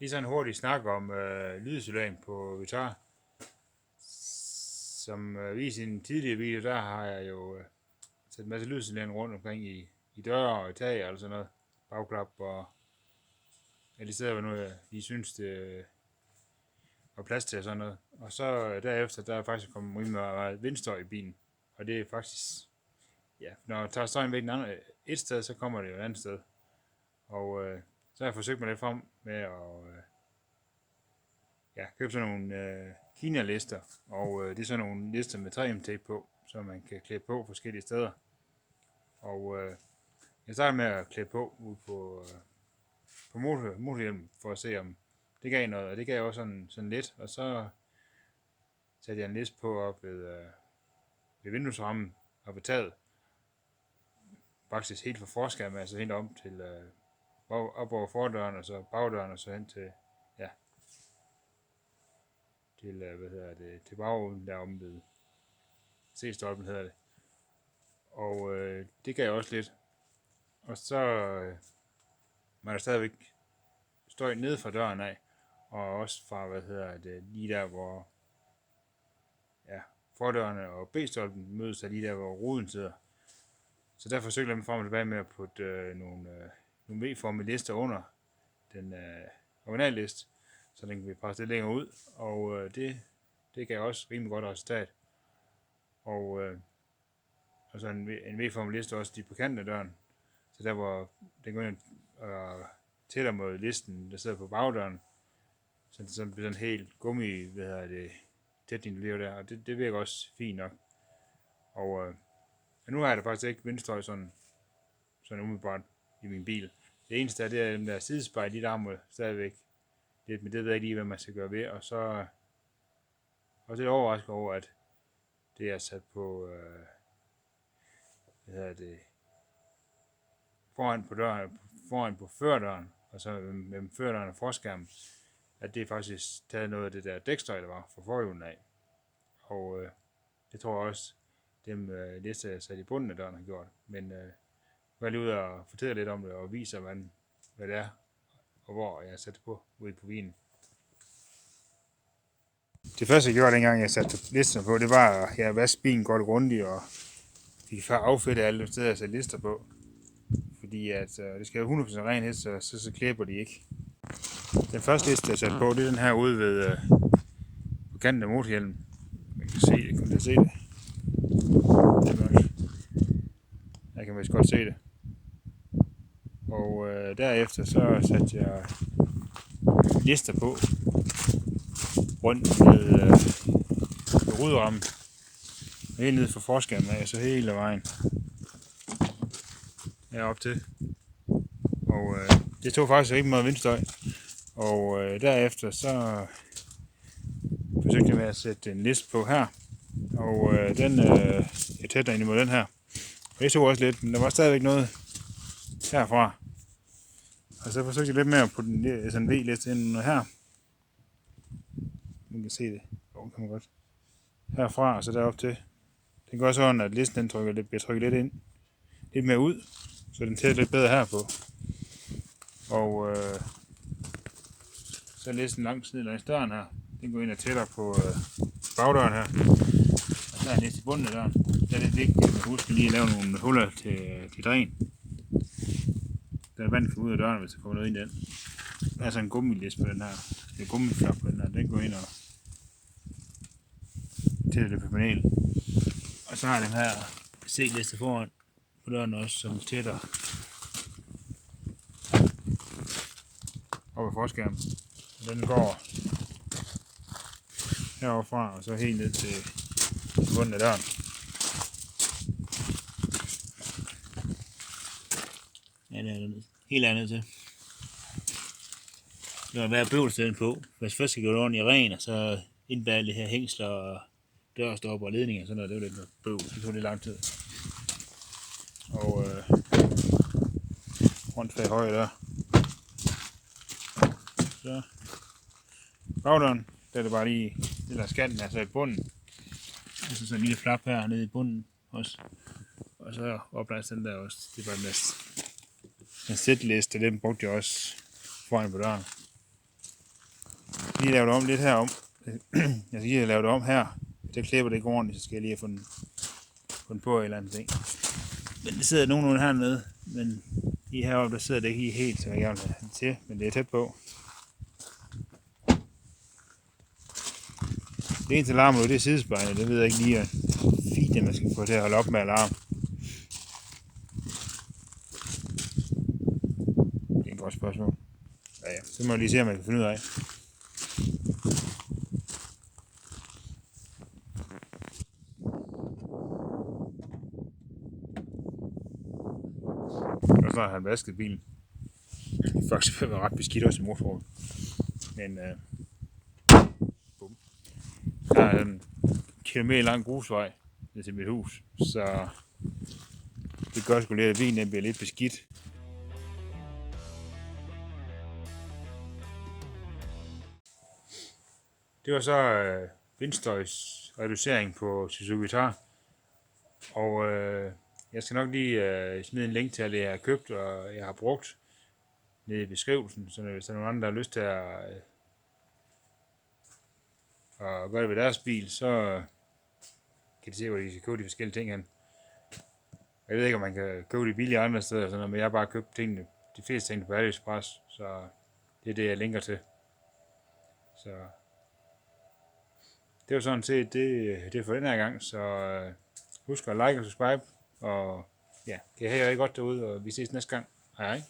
Lige sådan en hurtig snak om lydisolering på Vitar. Som vist i en tidligere video, der har jeg jo sat en masse lydisolering rundt omkring i døre og i tag og sådan noget. Bagklap og de steder, hvor nu jeg lige synes, det var plads til og sådan noget. Og så derefter, der er faktisk kommet rimelig meget vindstøj i bilen. Og det er faktisk, ja, når jeg tager støjen væk et sted, så kommer det jo et andet sted. Og så har jeg forsøgt mig lidt frem med at købe sådan nogle Kina-lister, og det er sådan nogle lister med 3M-tape på, så man kan klæde på forskellige steder. Og jeg startede med at klæde på ude på motorhjelmen, for at se om det gav noget, og det gav også sådan lidt, og så satte jeg en liste på op ved vinduesrammen og ved taget. Faktisk helt fra forskærmen, altså helt om til op over fordøren, og så bagdøren, og så hen til, ja, til bagruden deromme ved C-stolpen hedder det. Og det gav også lidt. Og så var der stadigvæk støj ned fra døren af, og også fra, lige der, hvor fordørene og B-stolpen mødes sig lige der, hvor ruden sidder. Så der forsøgte jeg mig frem og tilbage med at putte nogle V-formede lister under den originale liste, så den kan vi presse lidt længere ud, og det gav også rimelig godt resultat. Og så en V-formet liste også lige på kanten af døren, så der hvor den går ind og tættere mod listen, der sidder på bagdøren, så det sådan bliver sådan helt gummi, tætningslev der, og det virker også fint nok. Og nu har jeg da faktisk ikke vindstøj sådan umiddelbart i min bil. Det eneste det er den der sidespejl, de der må stadigvæk lidt, men det ved jeg ikke lige, hvad man skal gøre ved, og så også lidt overrasket over, at det er sat på foran på døren, foran på førdøren, og så med førdøren og forskærmen, at det faktisk taget noget af det der dækstøj, der var fra forhjulen af. Og det tror jeg også, dem lister jeg sat i bunden af døren har gjort. Men jeg var lige ude og fortælle lidt om det, og viser, hvad det er, og hvor jeg satte på ude på vinen. Det første jeg gjorde, dengang jeg satte listerne på, det var, at jeg vaskede bilen godt grundigt, og fik affedte alle de steder, jeg satte lister på. Fordi at det skal være 100% renhed, så klæber de ikke. Den første liste, jeg satte på, det er den her ude ved på kanten af motorhjelmen. Man kan se det, kan man se det? Det er godt. Jeg kan vist godt se det. Og derefter så satte jeg lister på rundt med ruderammen. Helt nede for forskærmen af, så hele vejen herop til. Og det tog faktisk rigtig meget vindstøj. Og derefter så forsøgte jeg med at sætte en liste på her. Og den er tættere ind imod den her. Og det tog også lidt, men der var stadigvæk noget herfra. Og så forsøgte jeg lidt mere at putte sådan en V-liste ind her. Man kan se det. Jo, kan man godt. Herfra og så derop til. Det går sådan, at listen den bliver trykket lidt ind. Lidt mere ud. Så den tætter lidt bedre herpå. Og så er listen langt ned langs døren her. Den går ind og tætter på bagdøren her. Og så er den næste i bunden af døren. Det er lidt vigtigt at huske lige at lave nogle huller til dræn. Der er vand kan ud af døren, hvis der kommer noget ind i den. Der er så en gummiliste på den her. Det er gummiflap på den her. Den går ind og tætter det på panelen. Og så har den her C-liste foran på døren også, som tætter op ad forskærmen. Den går heroverfra og så helt ned til bunden af døren. Ja, det er helt andet til. Der vil være bøvlesteden på. Hvis først skal gå ordentligt ren, og så indbære det her hængsler og dørstopper og ledninger og sådan noget, det var lidt noget bøvl. Det tog lidt lang tid. Og rundt for højre der. Så bagdøren, der er det bare lige det der skanten altså i bunden. Og så sådan en lille flap her nede i bunden også. Og så oplads den der også. Det var den sætliste, den brugte jeg også foran på døren. lige lave det om lidt herom. Jeg skal lige lave det om her. Det klipper det ikke ordentligt, så skal jeg lige have fundet på et eller andet ting. Men det sidder nogenlunde hernede, men lige heroppe, der sidder det ikke helt, så jeg gerne vil have det til, men det er tæt på. Det eneste alarm nu, det er sidespejlet. Det ved jeg ikke lige, at fint, man skal få til at holde op med alarm. Det er et godt spørgsmål. Ja, så må jeg lige se, om jeg kan finde ud af. Og så har han vasket bilen. Det er faktisk ret beskidt også i motorrummet. Men der er en kilometer lang grusvej ned til mit hus, så det gør sgu lidt, at bilen bliver lidt beskidt. Det var så vindstøjsreducering på Suzuki Vitara. Og jeg skal nok lige smide en link til alt det, jeg har købt og jeg har brugt nede i beskrivelsen, så hvis der er nogen andre, der har lyst til at gøre det ved deres bil, så kan de se, hvor de kan købe de forskellige ting hen. Jeg ved ikke, om man kan købe de billige andre steder, men jeg har bare købt tingene, de fleste ting på AliExpress, så det er det, jeg linker til. Så det var sådan set det for den her gang, så husk at like og subscribe, og ja, kan I have det godt derude, og vi ses næste gang. Hej hej.